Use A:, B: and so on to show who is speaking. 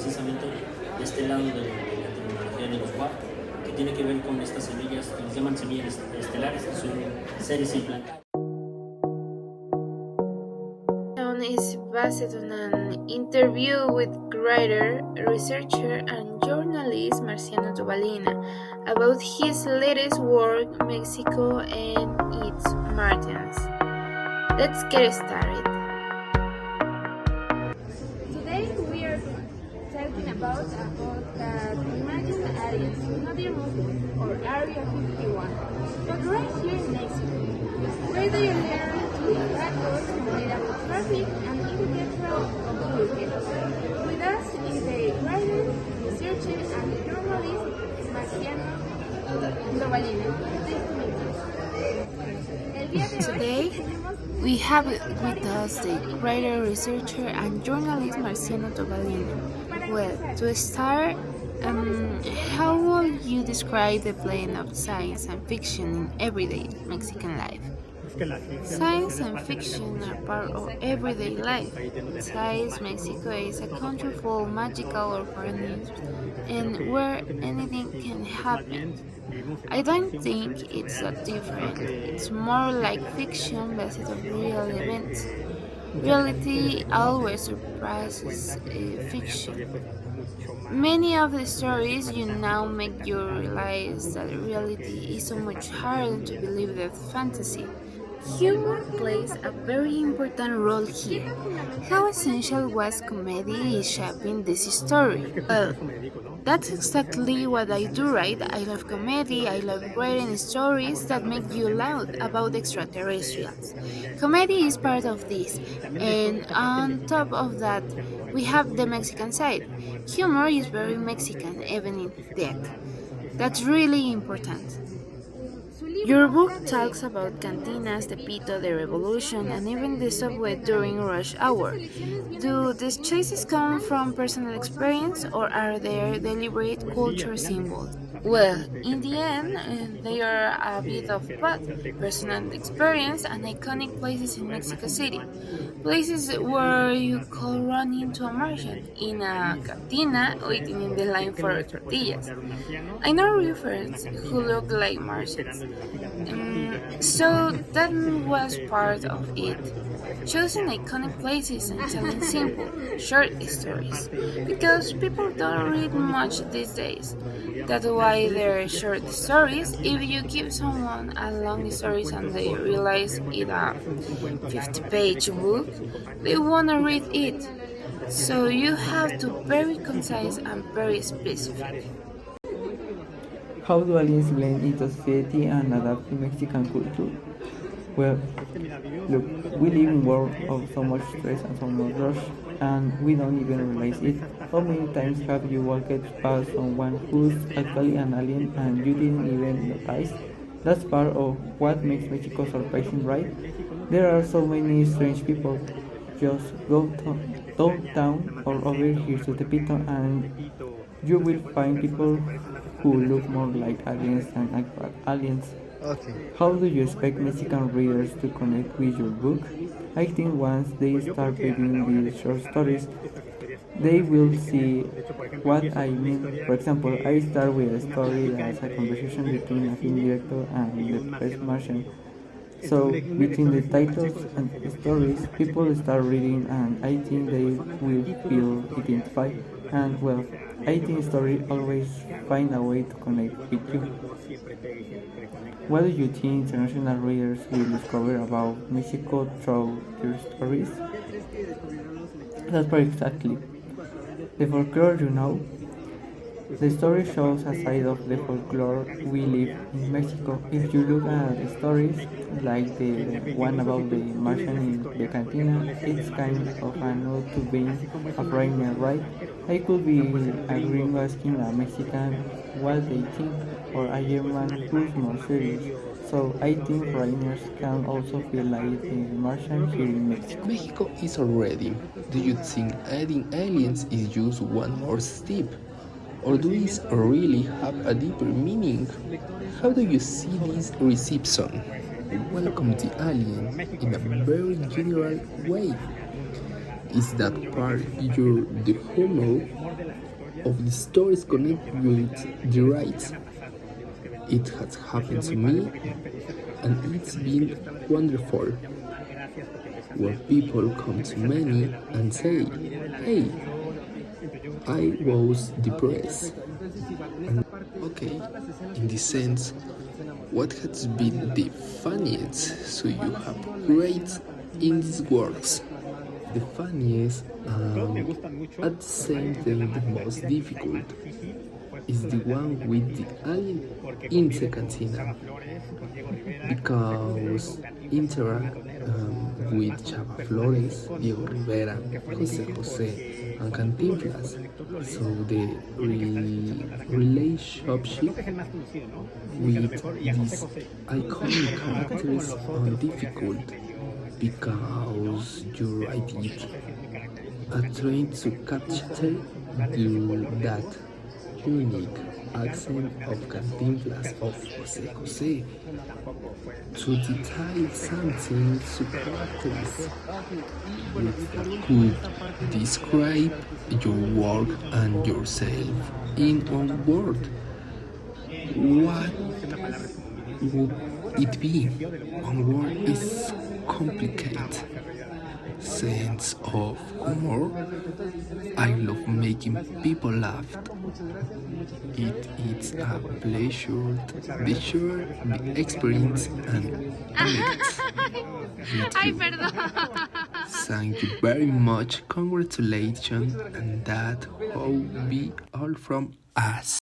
A: precisamente de este lado de la terminología de los WAP, que tiene que ver con estas semillas que nos llaman semillas estelares, que son seres implantados.
B: Is based on an interview with writer, researcher, and journalist Marciano Dovalina about his latest work, Mexico and its margins. Let's get started.
C: Today we are talking about the imagined aliens, not the room or Area 51, but right here in Mexico, where they learn to tackle made traffic and intellectual of Pulque. With us is the writer, researcher, and journalist Marciano Dovalina.
B: Today, we have with us the writer, researcher, and journalist Marciano Dovalina. Well, to start, how will you describe the blend of science and fiction in everyday Mexican life? Science and fiction are part of everyday life. Besides, Mexico is a country full of magical organisms and where anything can happen. I don't think it's that different. It's more like fiction based on real events. Reality always surpasses fiction. Many of the stories you now make you realize that reality is so much harder to believe than fantasy. Humor plays a very important role here. How essential was comedy in shaping this story? Well, that's exactly what I do, right? I love comedy, I love writing stories that make you laugh about extraterrestrials. Comedy is part of this, and on top of that, we have the Mexican side. Humor is very Mexican, even in death. That's really important. Your book talks about cantinas, the pito, the revolution, and even the subway during rush hour. Do these choices come from personal experience or are they deliberate culture symbols? Well, in the end, they are a bit of both personal experience and iconic places in Mexico City. Places where you could run into a Martian in a cantina waiting in the line for tortillas. I know reference who look like Martians. So that was part of it. Choosing iconic places and telling simple, short stories. Because people don't read much these days. That's why they're short stories. If you give someone a long story and they realize it's a 50-page book, they wanna read it. So you have to be very concise and very specific.
D: How do aliens blend into society and adapt to Mexican culture? Well, look, we live in a world of so much stress and so much rush, and we don't even realize it. How many times have you walked past someone who's actually an alien and you didn't even notice? That's part of what makes Mexico surprising, right? There are so many strange people. Just go downtown or over here to the Tepito and you will find people who look more like aliens than actual aliens.
E: Okay.
D: How do you expect Mexican readers to connect with your book? I think once they start reading these short stories, they will see what I mean. For example, I start with a story that's a conversation between a film director and the first Martian. So between the titles and the stories, people start reading and I think they will feel identified. And well, I think stories always find a way to connect with you. What do you think international readers will discover about Mexico through your stories? That's very exactly. The folklore, the story shows a side of the folklore we live in Mexico. If you look at the stories, like the one about the Martian in the cantina, it's kind of a nod to being a foreigner, right? I could be a gringo asking a Mexican what they think, or a German who's more serious. So I think foreigners can also feel like the Martian here in Mexico.
E: Mexico is already. Do you think adding aliens is just one more step? Or do it really have a deeper meaning? How do you see this reception? Welcome the alien in a very general way. Is that part the humor of the stories connect with the rights? It has happened to me, and it's been wonderful. Where people come to me and say, "Hey, I was depressed." And okay, in this sense, what has been the funniest so you have read in these works? The funniest at the same time the most difficult is the one with the alien in the cantina, because interact with Chava Flores, Diego Rivera, Jose Jose, and Cantinflas. So the relationship with these iconic characters are difficult because you write it trying to capture that unique accent of Cantinflas of Jose Jose to detail something so characteristic which could describe your work and yourself in one word. What would it be? One word is complicated. Sense of humor. I love making people laugh. It is a pleasure to share the experience and connect with you. Thank you very much. Congratulations, and that will be all from us.